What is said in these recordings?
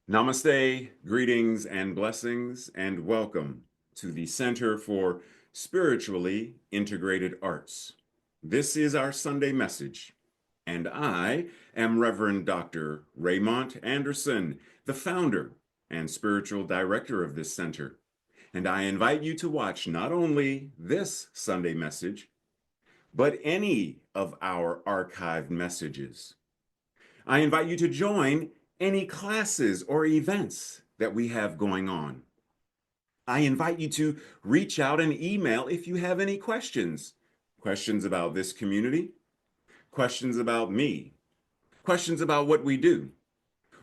Namaste, greetings and blessings, and welcome to the Center for Spiritually Integrated Arts. This is our Sunday message, and I am Reverend Dr. Raymont Anderson, the founder and spiritual director of this center. And I invite you to watch not only this Sunday message, but any of our archived messages. I invite you to join any classes or events that we have going on. I invite you to reach out and email if you have any questions. Questions about this community, questions about me, questions about what we do,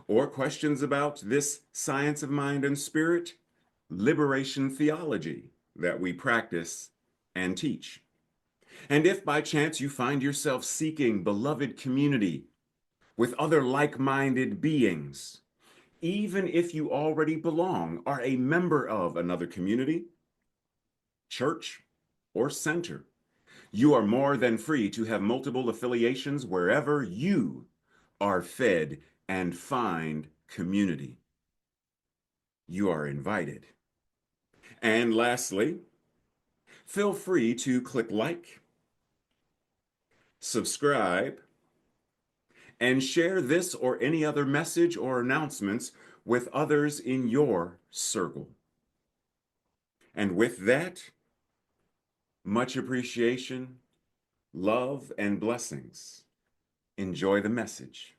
or questions about this science of mind and spirit, liberation theology that we practice and teach. And if by chance you find yourself seeking beloved community with other like-minded beings, even if you already belong, are a member of another community, church, or center, you are more than free to have multiple affiliations wherever you are fed and find community. You are invited. And lastly, feel free to click like, subscribe, and share this or any other message or announcements with others in your circle. And with that, much appreciation, love, and blessings. Enjoy the message.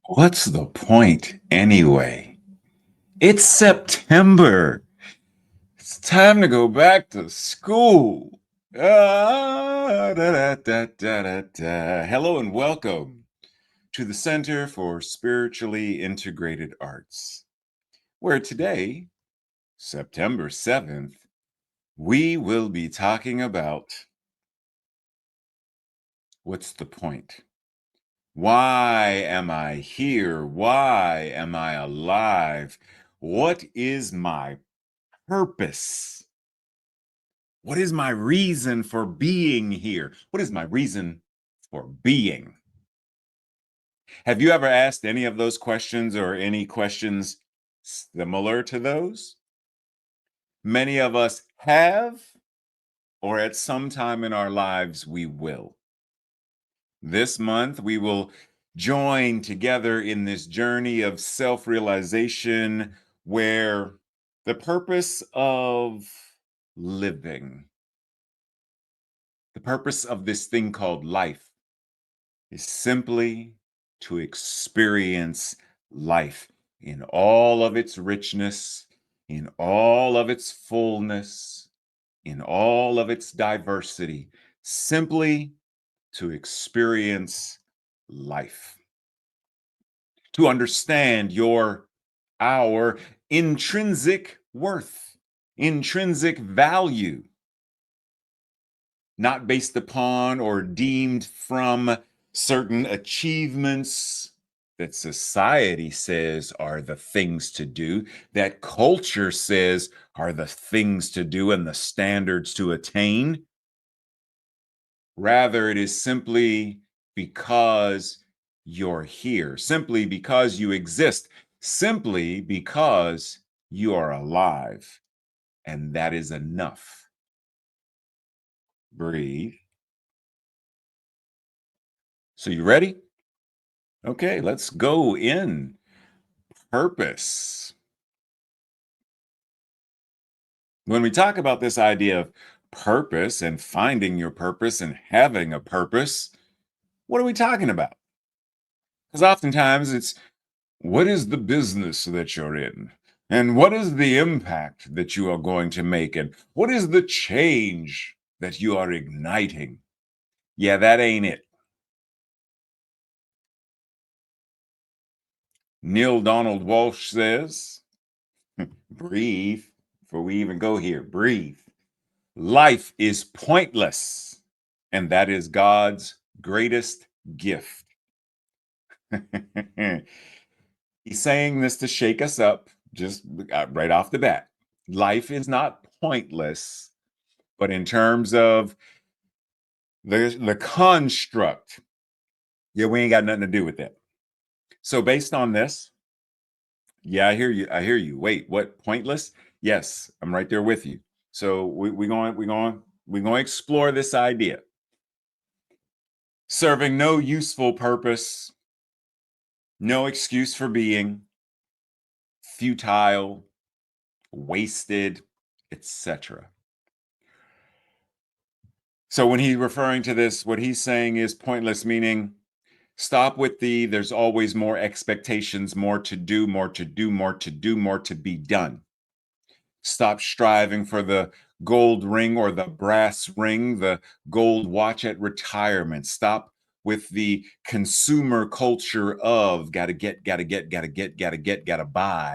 What's the point anyway? It's September. It's time to go back to school. Hello and welcome to the Center for Spiritually Integrated Arts, where today, September 7th, we will be talking about what's the point? Why am I here? Why am I alive? What is my purpose? What is my reason for being here? What is my reason for being? Have you ever asked any of those questions or any questions similar to those? Many of us have, or at some time in our lives, we will. This month, we will join together in this journey of self realization where the purpose of living, the purpose of this thing called life, is simply to experience life in all of its richness, in all of its fullness, in all of its diversity, simply to experience life, to understand our intrinsic worth, intrinsic value, not based upon or deemed from certain achievements that society says are the things to do, that culture says are the things to do and the standards to attain. Rather, it is simply because you're here, simply because you exist, simply because you are alive. And that is enough. Breathe. So, you ready? Okay, let's go in. Purpose. When we talk about this idea of purpose and finding your purpose and having a purpose, what are we talking about? Because oftentimes it's what is the business that you're in? And what is the impact that you are going to make? And what is the change that you are igniting? Yeah, that ain't it. Neil Donald Walsh says, breathe, before we even go here, breathe. Life is pointless, and that is God's greatest gift. He's saying this to shake us up just right off the bat. Life is not pointless, but in terms of the construct, yeah, we ain't got nothing to do with that. So based on this, yeah, I hear you. I hear you. Wait, what? Pointless? Yes, I'm right there with you. So we're going to explore this idea. Serving no useful purpose, no excuse for being, futile, wasted, etc. So when he's referring to this, what he's saying is pointless, meaning stop with the there's always more expectations, more to do, more to do, more to do, more to be done. Stop striving for the gold ring or the brass ring, the gold watch at retirement. Stop with the consumer culture of gotta buy,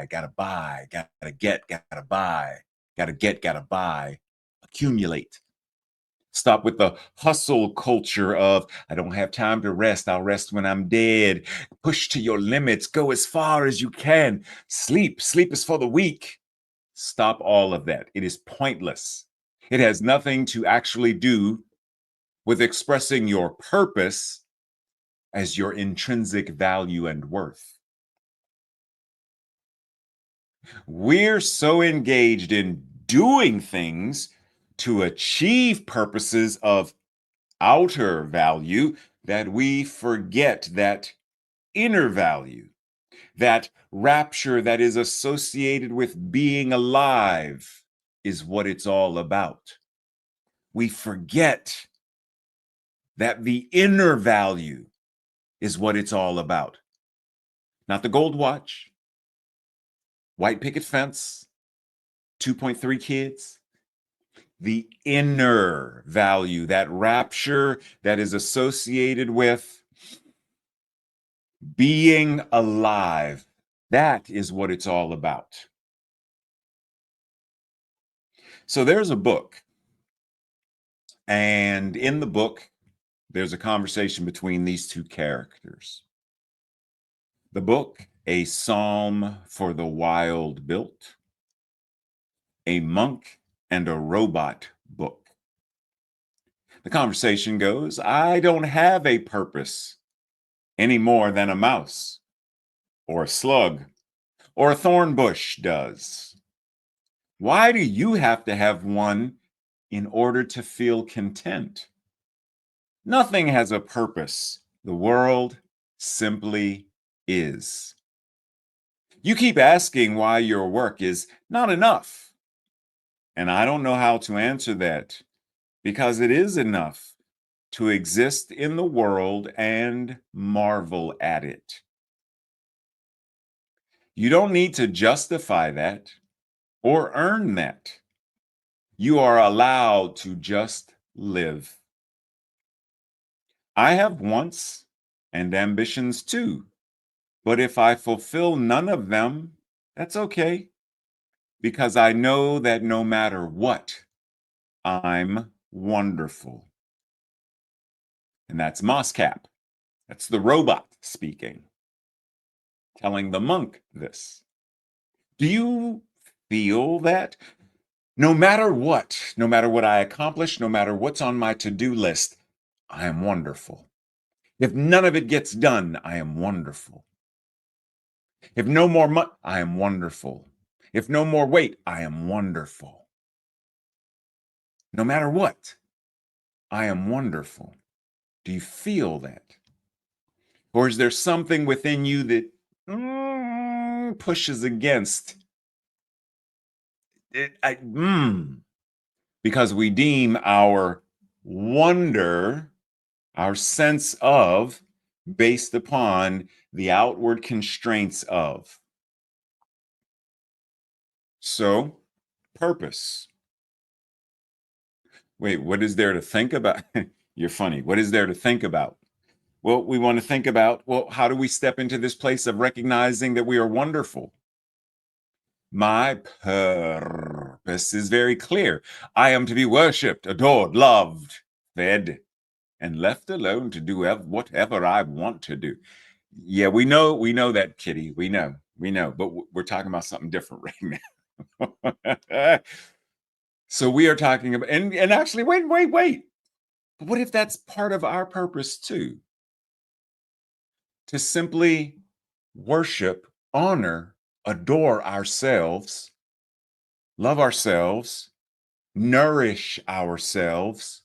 gotta buy, accumulate. Stop with the hustle culture of I don't have time to rest. I'll rest when I'm dead. Push to your limits. Go as far as you can. Sleep. Sleep is for the weak. Stop all of that. It is pointless. It has nothing to actually do with expressing your purpose as your intrinsic value and worth. We're so engaged in doing things to achieve purposes of outer value that we forget that inner value, that rapture that is associated with being alive is what it's all about. We forget that the inner value is what it's all about. Not the gold watch, white picket fence, 2.3 kids. The inner value, that rapture that is associated with being alive. That is what it's all about. So there's a book, and in the book, there's a conversation between these two characters. The book, A Psalm for the Wild Built, a monk and a robot book. The conversation goes, I don't have a purpose any more than a mouse or a slug or a thorn bush does. Why do you have to have one in order to feel content? Nothing has a purpose. The world simply is. You keep asking why your work is not enough. And I don't know how to answer that because it is enough to exist in the world and marvel at it. You don't need to justify that or earn that. You are allowed to just live. I have wants and ambitions too, but if I fulfill none of them, that's okay, because I know that no matter what, I'm wonderful. And that's Moscap. That's the robot speaking, telling the monk this. Do you feel that? No matter what I accomplish, no matter what's on my to-do list, I am wonderful. If none of it gets done, I am wonderful. If no more money, I am wonderful. If no more weight, I am wonderful. No matter what, I am wonderful. Do you feel that? Or is there something within you that pushes against it? Because we deem our wonder, our sense of, based upon the outward constraints of. So, purpose. Wait, what is there to think about? You're funny. What is there to think about? Well, we want to think about, well, how do we step into this place of recognizing that we are wonderful? My purpose is very clear. I am to be worshipped, adored, loved, fed, and left alone to do whatever I want to do. Yeah, we know that, Kitty. We know, but we're talking about something different right now. So we are talking about, and actually, wait. But what if that's part of our purpose too? To simply worship, honor, adore ourselves, love ourselves, nourish ourselves,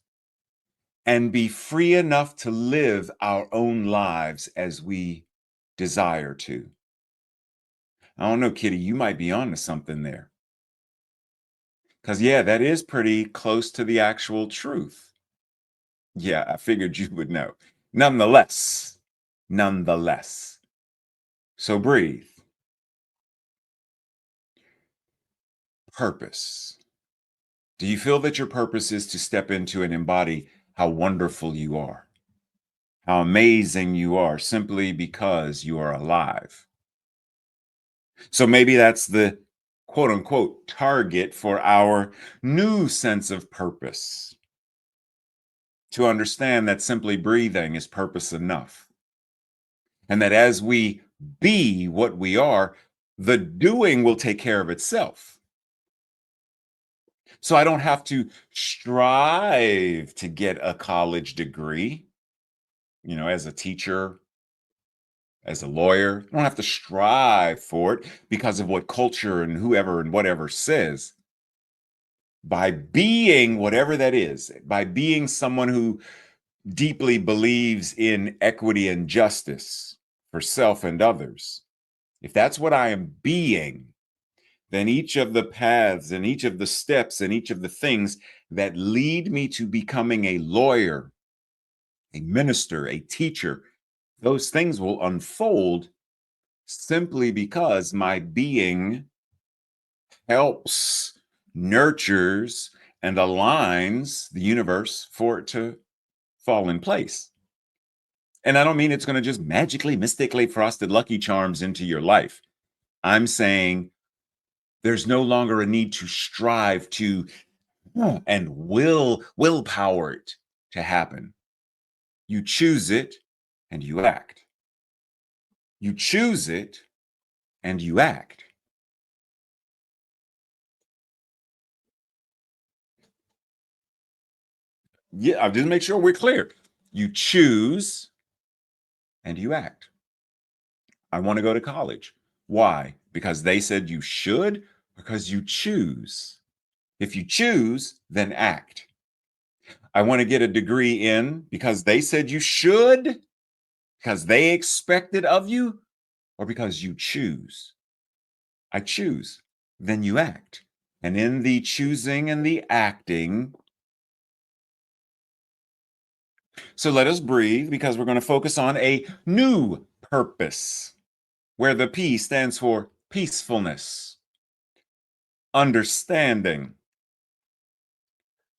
and be free enough to live our own lives as we desire to. I don't know, Kitty, you might be onto something there. Because, yeah, that is pretty close to the actual truth. Yeah, I figured you would know. Nonetheless. So breathe. Purpose. Do you feel that your purpose is to step into and embody how wonderful you are? How amazing you are simply because you are alive? So maybe that's the quote unquote target for our new sense of purpose. To understand that simply breathing is purpose enough. And that as we be what we are, the doing will take care of itself. So I don't have to strive to get a college degree, as a teacher, as a lawyer. I don't have to strive for it because of what culture and whoever and whatever says. By being whatever that is, by being someone who deeply believes in equity and justice for self and others, if that's what I am being, then each of the paths and each of the steps and each of the things that lead me to becoming a lawyer, a minister, a teacher, those things will unfold simply because my being helps, nurtures, and aligns the universe for it to fall in place. And I don't mean it's going to just magically, mystically frosted lucky charms into your life. I'm saying there's no longer a need to strive to and willpower it to happen. You choose it and you act. You choose it and you act. Yeah, I'll just make sure we're clear. You choose and you act. I want to go to college. Why? Because they said you should? Because you choose. If you choose, then act. I want to get a degree in because they said you should, because they expect it of you, or because you choose. I choose. Then you act. And in the choosing and the acting, so let us breathe because we're going to focus on a new purpose where the P stands for peacefulness, understanding,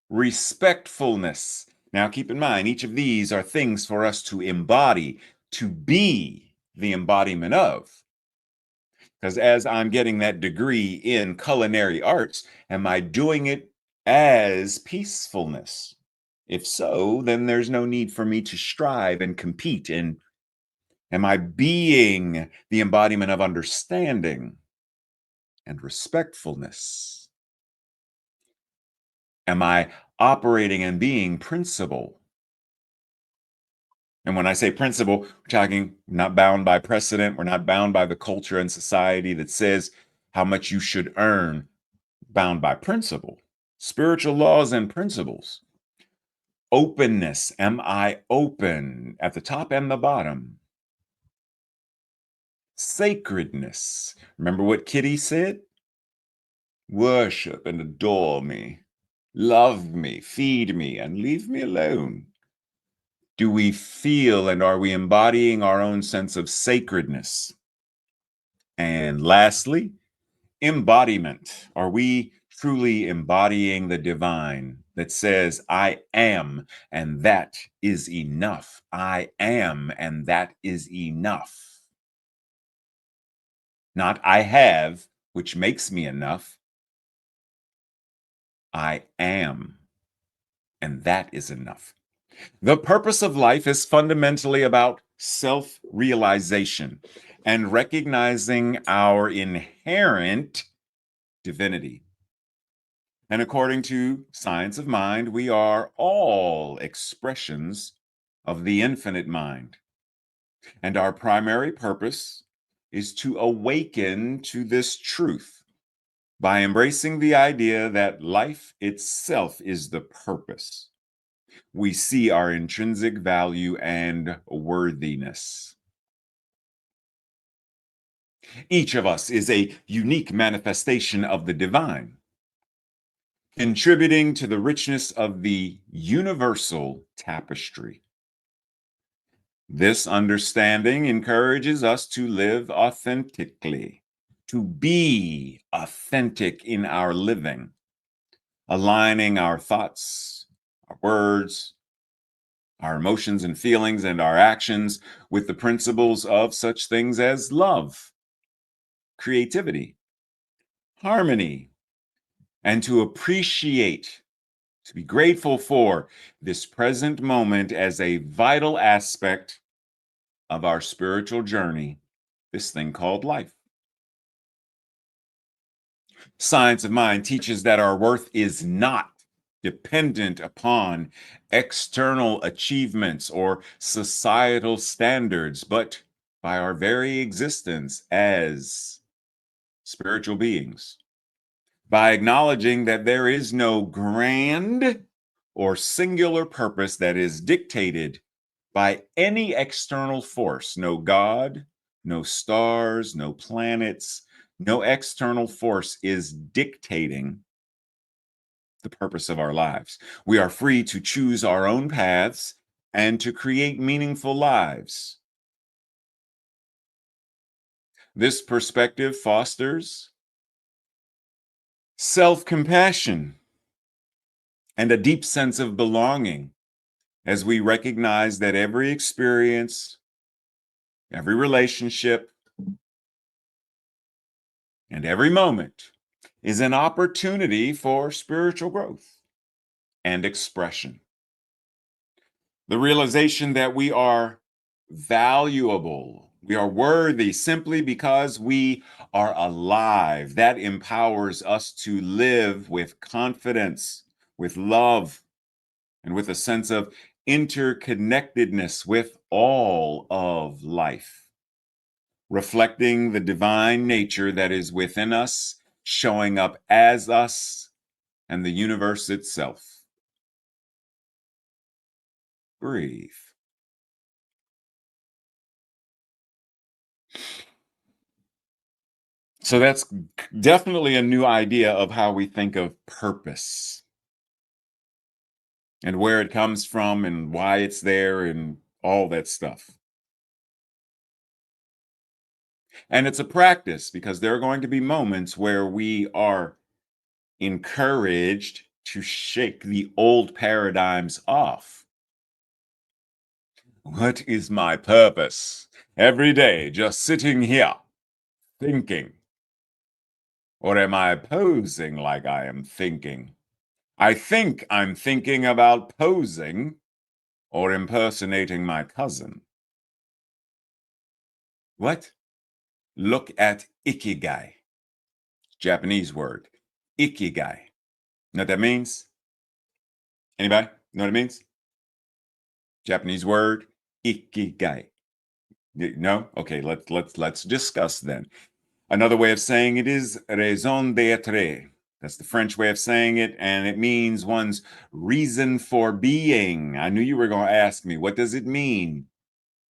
respectfulness. Now, keep in mind, each of these are things for us to embody, to be the embodiment of. Because as I'm getting that degree in culinary arts, am I doing it as peacefulness? If so, then there's no need for me to strive and compete. And am I being the embodiment of understanding and respectfulness? Am I operating and being principle? And when I say principle, we're talking not bound by precedent. We're not bound by the culture and society that says how much you should earn, bound by principle, spiritual laws and principles. Openness. Am I open at the top and the bottom? Sacredness. Remember what Kitty said? Worship and adore me. Love me, feed me, and leave me alone. Do we feel and are we embodying our own sense of sacredness? And lastly, embodiment. Are we truly embodying the divine that says, I am, and that is enough? I am, and that is enough. Not I have, which makes me enough. I am, and that is enough. The purpose of life is fundamentally about self realization and recognizing our inherent divinity. And according to science of mind, we are all expressions of the infinite mind. And our primary purpose is to awaken to this truth by embracing the idea that life itself is the purpose. We see our intrinsic value and worthiness. Each of us is a unique manifestation of the divine, contributing to the richness of the universal tapestry. This understanding encourages us to live authentically, to be authentic in our living, aligning our thoughts, our words, our emotions and feelings, and our actions with the principles of such things as love, creativity, harmony, and to appreciate, to be grateful for this present moment as a vital aspect of our spiritual journey, this thing called life. Science of Mind teaches that our worth is not dependent upon external achievements or societal standards, but by our very existence as spiritual beings. By acknowledging that there is no grand or singular purpose that is dictated by any external force, no God, no stars, no planets, no external force is dictating the purpose of our lives. We are free to choose our own paths and to create meaningful lives. This perspective fosters self-compassion and a deep sense of belonging as we recognize that every experience, every relationship, and every moment is an opportunity for spiritual growth and expression. The realization that we are valuable, we are worthy simply because we are alive. That empowers us to live with confidence, with love, and with a sense of interconnectedness with all of life, reflecting the divine nature that is within us, showing up as us and the universe itself. Breathe. So that's definitely a new idea of how we think of purpose and where it comes from and why it's there and all that stuff. And it's a practice because there are going to be moments where we are encouraged to shake the old paradigms off. What is my purpose? Every day, just sitting here thinking. Or am I posing like I am thinking? I think I'm thinking about posing or impersonating my cousin. What? Look at ikigai, Japanese word. Ikigai. Know what that means? Anybody know what it means? Japanese word, ikigai. No? Okay, let's discuss then. Another way of saying it is raison d'être. That's the French way of saying it, and it means one's reason for being. I knew you were going to ask me, what does it mean?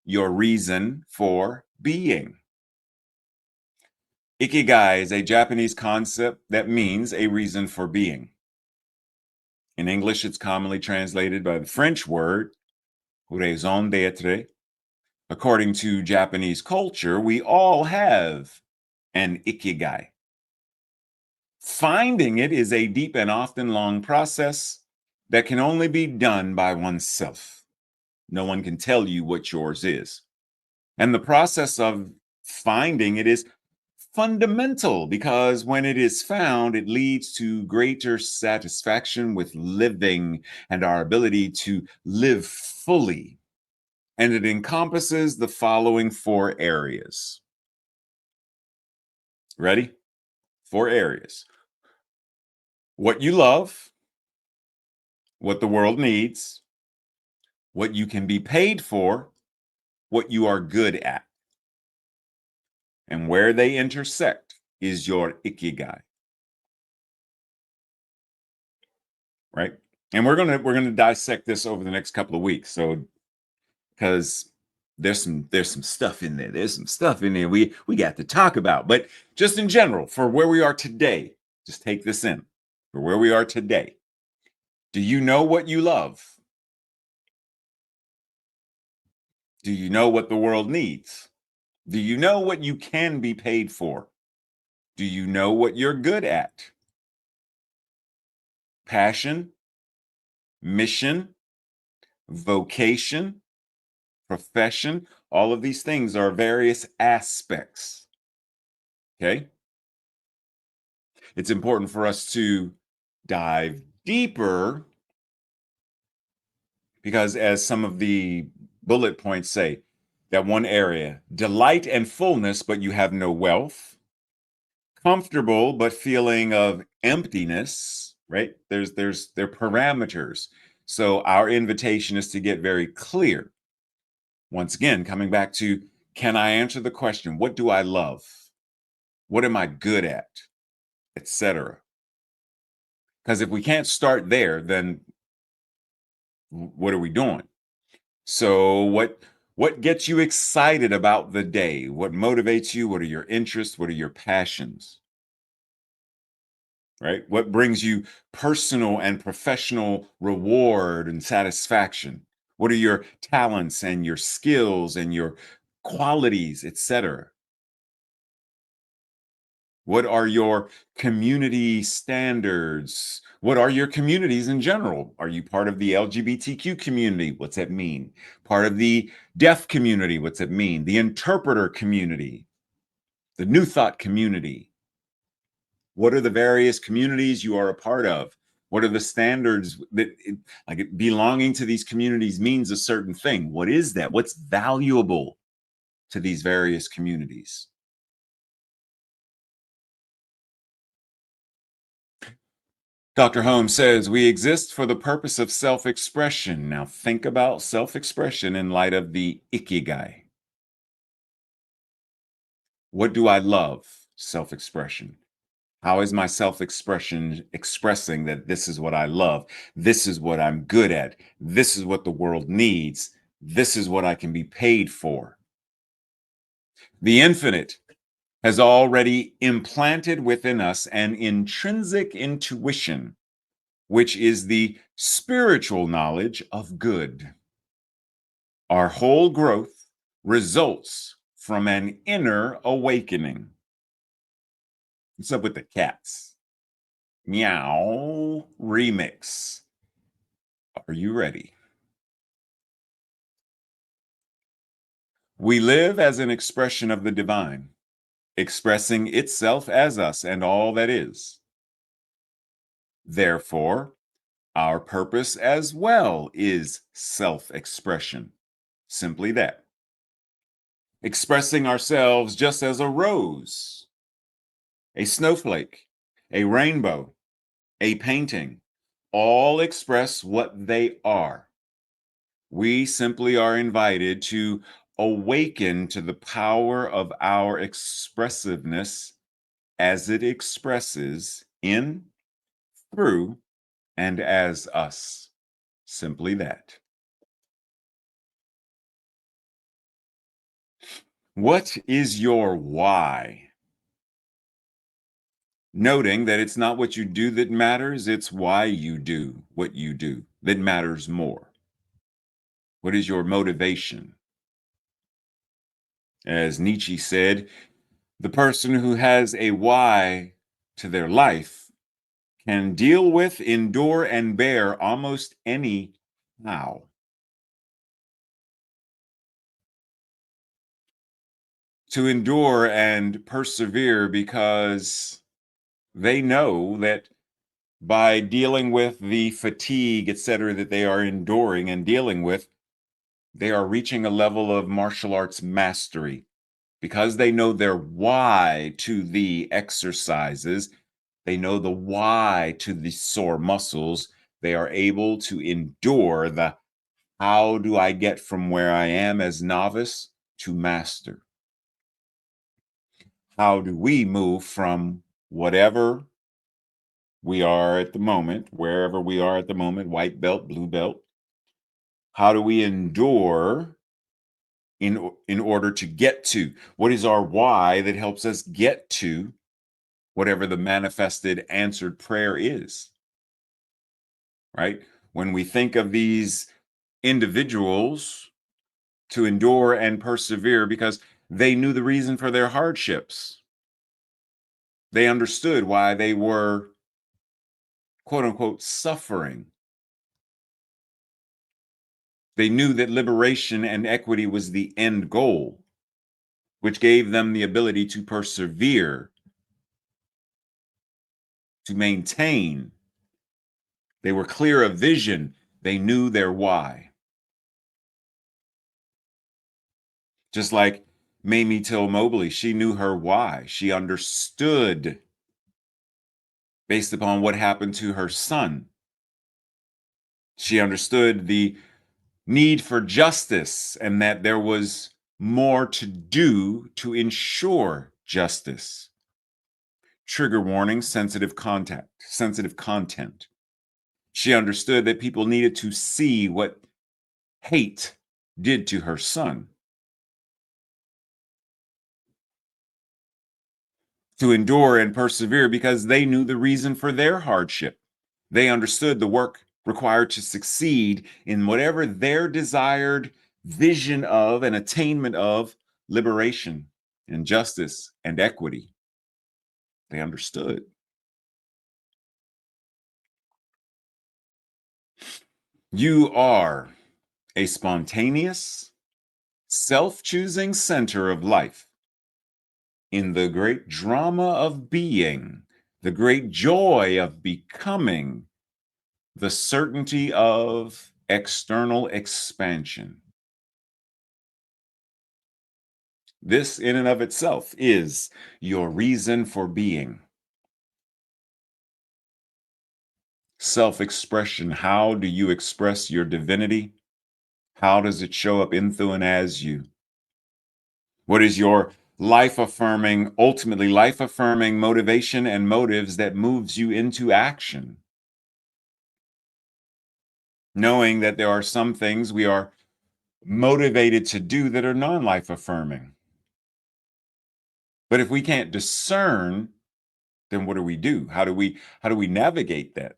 Your reason for being. Ikigai is a Japanese concept that means a reason for being. In English, it's commonly translated by the French word raison d'être. According to Japanese culture, we all have an ikigai. Finding it is a deep and often long process that can only be done by oneself. No one can tell you what yours is. And the process of finding it is fundamental because when it is found, it leads to greater satisfaction with living and our ability to live fully. And it encompasses the following 4 areas. Ready? 4 areas. What you love, what the world needs, what you can be paid for, what you are good at. And where they intersect is your ikigai. Right? And we're gonna dissect this over the next couple of weeks. So because there's some stuff in there. There's some stuff in there we got to talk about. But just in general, for where we are today, just take this in. For where we are today, do you know what you love? Do you know what the world needs? Do you know what you can be paid for? Do you know what you're good at? Passion, mission, vocation, profession, all of these things are various aspects. Okay? It's important for us to dive deeper because, as some of the bullet points say, that one area, delight and fullness, but you have no wealth, comfortable, but feeling of emptiness, right? There are parameters. So our invitation is to get very clear. Once again, coming back to, can I answer the question, what do I love? What am I good at? Etc. Because if we can't start there, then what are we doing? So what gets you excited about the day? What motivates you? What are your interests? What are your passions? Right? What brings you personal and professional reward and satisfaction? What are your talents and your skills and your qualities, etc.? What are your community standards? What are your communities in general? Are you part of the LGBTQ community? What's that mean? Part of the deaf community? What's it mean? The interpreter community, the New Thought community. What are the various communities you are a part of? What are the standards that, like, belonging to these communities means a certain thing? What is that? What's valuable to these various communities? Dr. Holmes says we exist for the purpose of self-expression. Now think about self-expression in light of the ikigai. What do I love? Self-expression. How is my self-expression expressing that this is what I love? This is what I'm good at. This is what the world needs. This is what I can be paid for. The infinite has already implanted within us an intrinsic intuition, which is the spiritual knowledge of good. Our whole growth results from an inner awakening. What's up with the cats? Meow remix. Are you ready? We live as an expression of the divine, expressing itself as us and all that is. Therefore, our purpose as well is self-expression. Simply that. Expressing ourselves just as a rose, a snowflake, a rainbow, a painting, all express what they are. We simply are invited to awaken to the power of our expressiveness as it expresses in, through, and as us. Simply that. What is your why? Noting that it's not what you do that matters, it's why you do what you do that matters more. What is your motivation? As Nietzsche said, the person who has a why to their life can deal with, endure, and bear almost any how. To endure and persevere because they know that by dealing with the fatigue, etc., that they are enduring and dealing with, they are reaching a level of martial arts mastery. Because they know their why to the exercises, they know the why to the sore muscles, they are able to endure the how do I get from where I am as novice to master? How do we move from whatever we are at the moment, wherever we are at the moment, white belt, blue belt? How do we endure in order to get to? What is our why that helps us get to whatever the manifested answered prayer is, right? When we think of these individuals to endure and persevere because they knew the reason for their hardships. They understood why they were, quote unquote, suffering. They knew that liberation and equity was the end goal, which gave them the ability to persevere, to maintain. They were clear of vision. They knew their why. Just like Mamie Till Mobley, she knew her why. She understood based upon what happened to her son. She understood the need for justice and that there was more to do to ensure justice. Trigger warning, sensitive content. She understood that people needed to see what hate did to her son. To endure and persevere because they knew the reason for their hardship. They understood the work required to succeed in whatever their desired vision of and attainment of liberation and justice and equity. They understood. You are a spontaneous, self-choosing center of life in the great drama of being, the great joy of becoming, the certainty of external expansion. This, in and of itself, is your reason for being. Self-expression. How do you express your divinity? How does it show up in, through, and as you? What is your life-affirming, ultimately life-affirming motivation and motives that moves you into action? Knowing that there are some things we are motivated to do that are non-life affirming. But if we can't discern, then what do we do? How do we navigate that?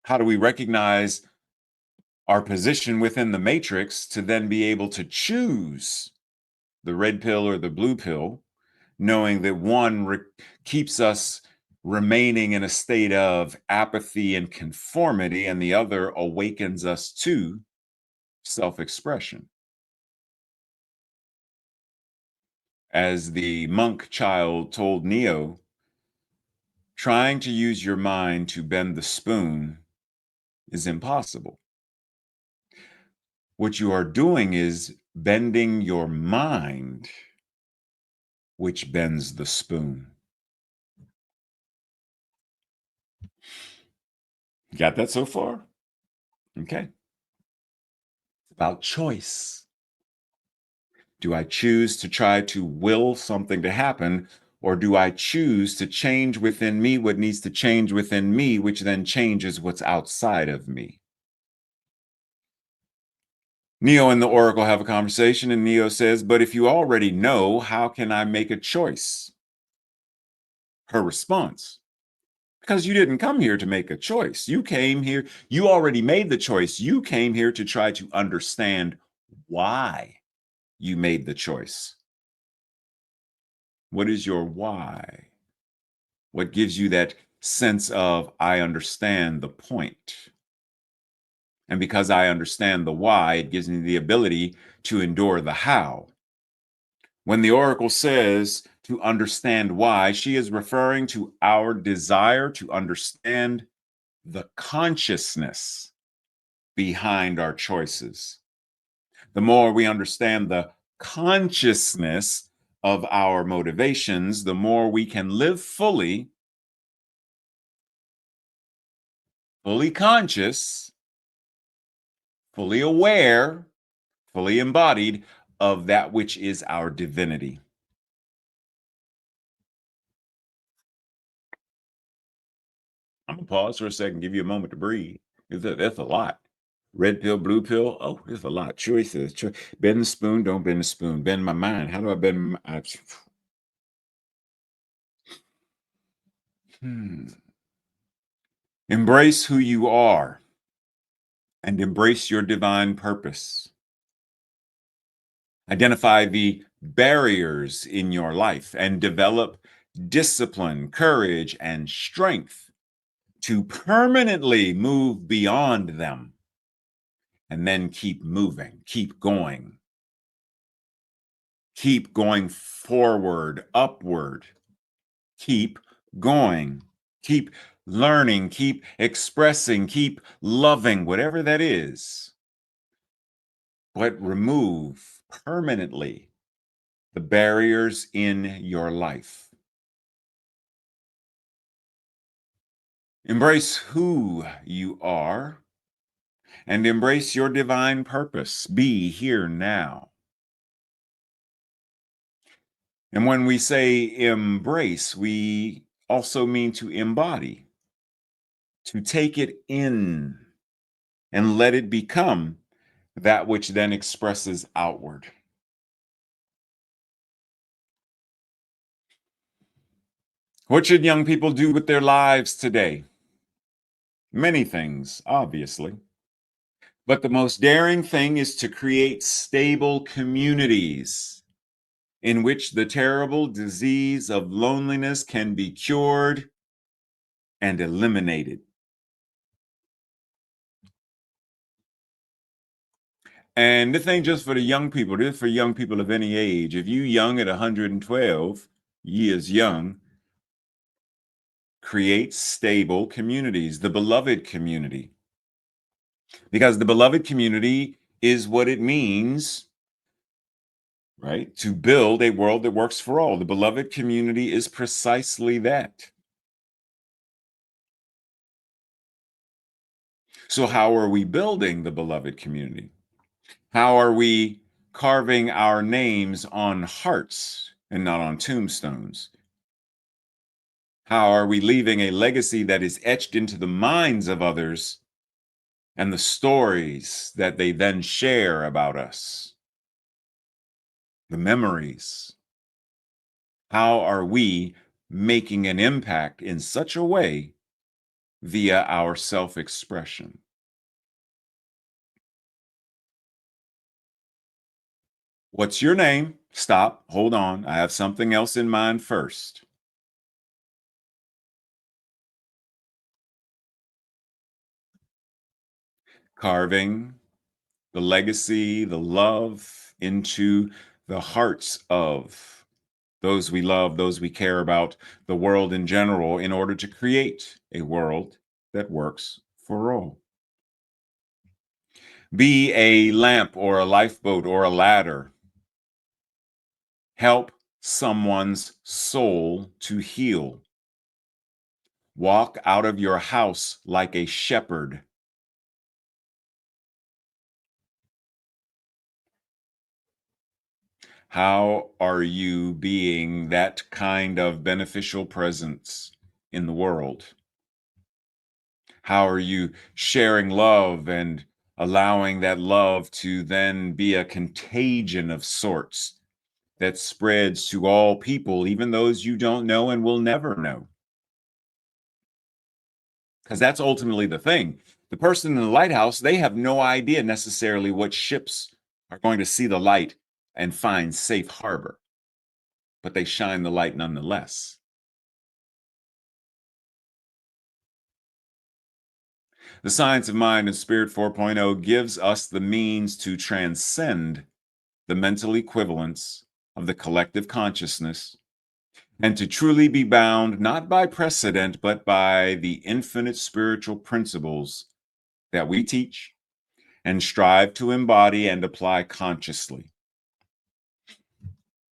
How do we recognize our position within the matrix to then be able to choose the red pill or the blue pill, knowing that one keeps us remaining in a state of apathy and conformity, and the other awakens us to self-expression? As the monk child told Neo, trying to use your mind to bend the spoon is impossible. What you are doing is bending your mind, which bends the spoon. Got that so far? Okay. It's about choice. Do I choose to try to will something to happen, or do I choose to change within me what needs to change within me, which then changes what's outside of me? Neo and the Oracle have a conversation, and Neo says, "But if you already know, how can I make a choice?" Her response, "Because you didn't come here to make a choice. You came here, you already made the choice. You came here to try to understand why you made the choice. What is your why? What gives you that sense of, I understand the point? And because I understand the why, it gives me the ability to endure the how." When the Oracle says to understand why, she is referring to our desire to understand the consciousness behind our choices. The more we understand the consciousness of our motivations, the more we can live fully conscious, fully aware, fully embodied of that which is our divinity. I'm gonna pause for a second, give you a moment to breathe. That's a lot. Red pill, blue pill. Oh, there's a lot. Choices. Bend the spoon, don't bend the spoon. Bend my mind. How do I bend my Embrace who you are and embrace your divine purpose. Identify the barriers in your life and develop discipline, courage, and strength to permanently move beyond them, and then keep moving, keep going forward, upward, keep going, keep learning, keep expressing, keep loving, whatever that is, but remove permanently the barriers in your life. Embrace who you are and embrace your divine purpose. Be here now. And when we say embrace, we also mean to embody, to take it in and let it become that which then expresses outward. What should young people do with their lives today? Many things, obviously. But the most daring thing is to create stable communities in which the terrible disease of loneliness can be cured and eliminated. And this ain't just for the young people, this is for young people of any age. If you young at 112 years young, create stable communities, the beloved community. Because the beloved community is what it means, right, to build a world that works for all. The beloved community is precisely that. So, how are we building the beloved community? How are we carving our names on hearts and not on tombstones? How are we leaving a legacy that is etched into the minds of others and the stories that they then share about us? The memories. How are we making an impact in such a way via our self-expression? What's your name? Stop. Hold on. I have something else in mind first. Carving the legacy, the love into the hearts of those we love, those we care about, the world in general, in order to create a world that works for all. Be a lamp or a lifeboat or a ladder. Help someone's soul to heal. Walk out of your house like a shepherd. How are you being that kind of beneficial presence in the world? How are you sharing love and allowing that love to then be a contagion of sorts that spreads to all people, even those you don't know and will never know? Because that's ultimately the thing. The person in the lighthouse, they have no idea necessarily what ships are going to see the light and find safe harbor, but they shine the light nonetheless. The Science of Mind and Spirit 4.0 gives us the means to transcend the mental equivalence of the collective consciousness and to truly be bound not by precedent, but by the infinite spiritual principles that we teach and strive to embody and apply consciously.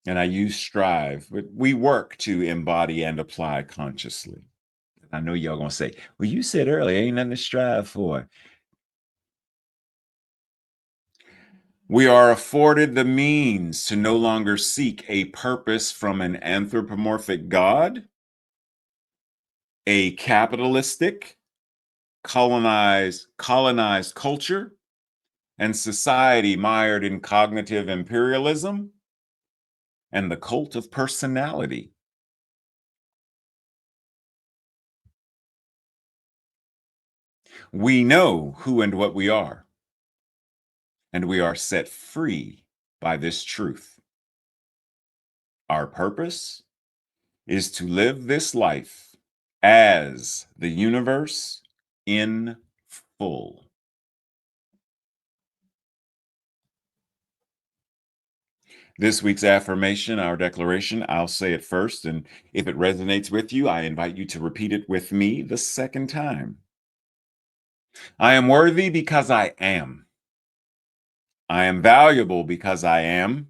And I use strive, but we work to embody and apply consciously. I know y'all gonna say, well, you said earlier, ain't nothing to strive for. We are afforded the means to no longer seek a purpose from an anthropomorphic God, a capitalistic, colonized culture, and society mired in cognitive imperialism and the cult of personality. We know who and what we are, and we are set free by this truth. Our purpose is to live this life as the universe in full. This week's affirmation, our declaration, I'll say it first, and if it resonates with you, I invite you to repeat it with me the second time. I am worthy because I am. I am valuable because I am.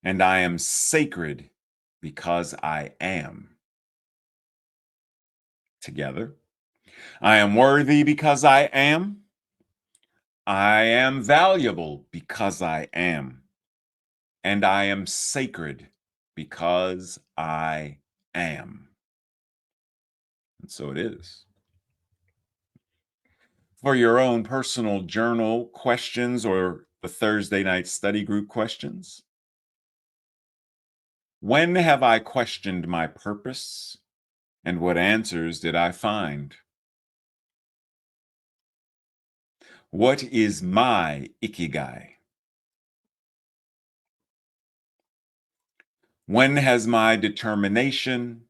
And I am sacred because I am. Together. I am worthy because I am. I am valuable because I am. And I am sacred because I am. And so it is. For your own personal journal questions or the Thursday night study group questions, when have I questioned my purpose and what answers did I find? What is my ikigai? When has my determination,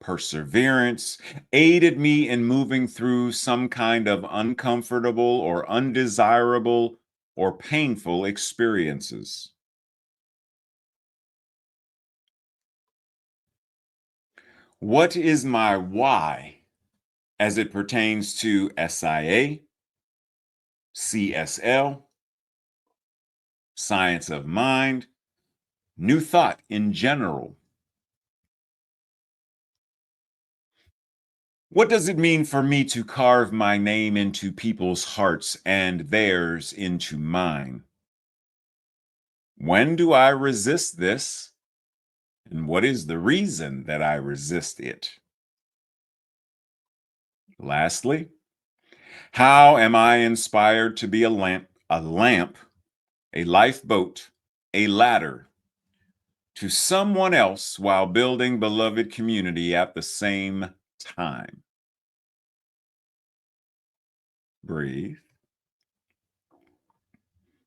perseverance aided me in moving through some kind of uncomfortable or undesirable or painful experiences? What is my why as it pertains to SIA, CSL, science of mind, new thought in general? What does it mean for me to carve my name into people's hearts and theirs into mine? When do I resist this? And what is the reason that I resist it? Lastly, how am I inspired to be a lamp, a lifeboat, a ladder to someone else while building beloved community at the same time? Breathe.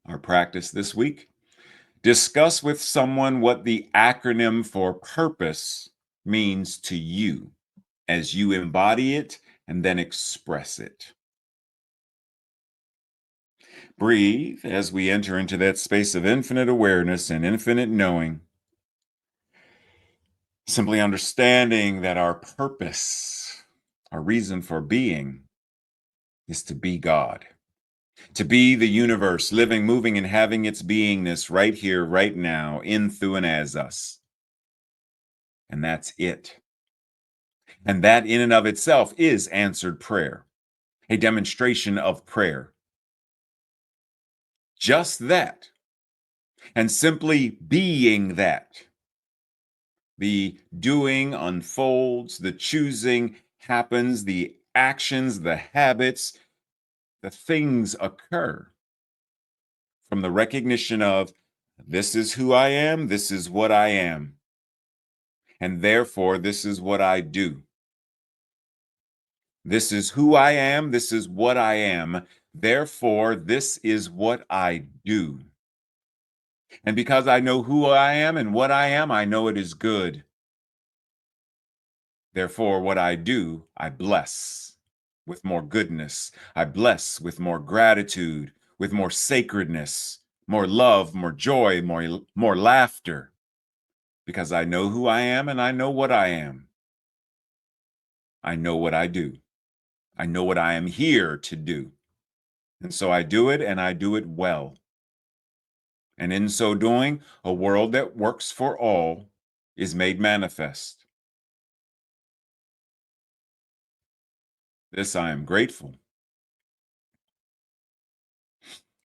Our practice this week: discuss with someone what the acronym for purpose means to you as you embody it and then express it. Breathe as we enter into that space of infinite awareness and infinite knowing, simply understanding that our purpose, our reason for being, is to be God, to be the universe, living, moving, and having its beingness right here, right now, in, through, and as us. And that's it. And that in and of itself is answered prayer, a demonstration of prayer. Just that. And simply being that. The doing unfolds, the choosing happens, the actions, the habits, the things occur from the recognition of this is who I am, this is what I am, and therefore this is what I do. This is who I am, this is what I am, therefore this is what I do. And because I know who I am and what I am, I know it is good. Therefore, what I do, I bless with more goodness. I bless with more gratitude, with more sacredness, more love, more joy, more laughter, because I know who I am and I know what I am. I know what I do. I know what I am here to do. And so I do it and I do it well. And in so doing, a world that works for all is made manifest. This I am grateful.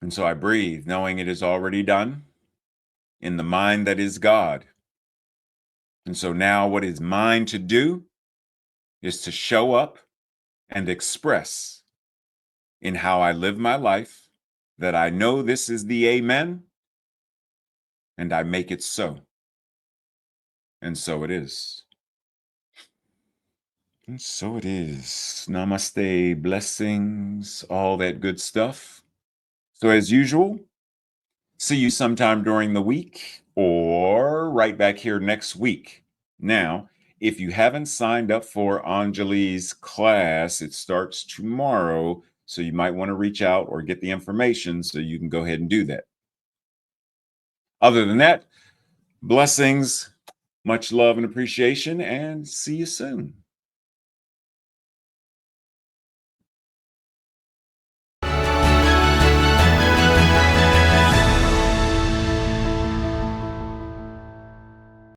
And so I breathe, knowing it is already done in the mind that is God. And so now what is mine to do is to show up and express in how I live my life that I know this is the amen, and I make it so. And so it is. And so it is. Namaste, blessings, all that good stuff. So as usual, see you sometime during the week or right back here next week. Now, if you haven't signed up for Anjali's class, it starts tomorrow. So you might want to reach out or get the information so you can go ahead and do that. Other than that, blessings, much love and appreciation, and see you soon.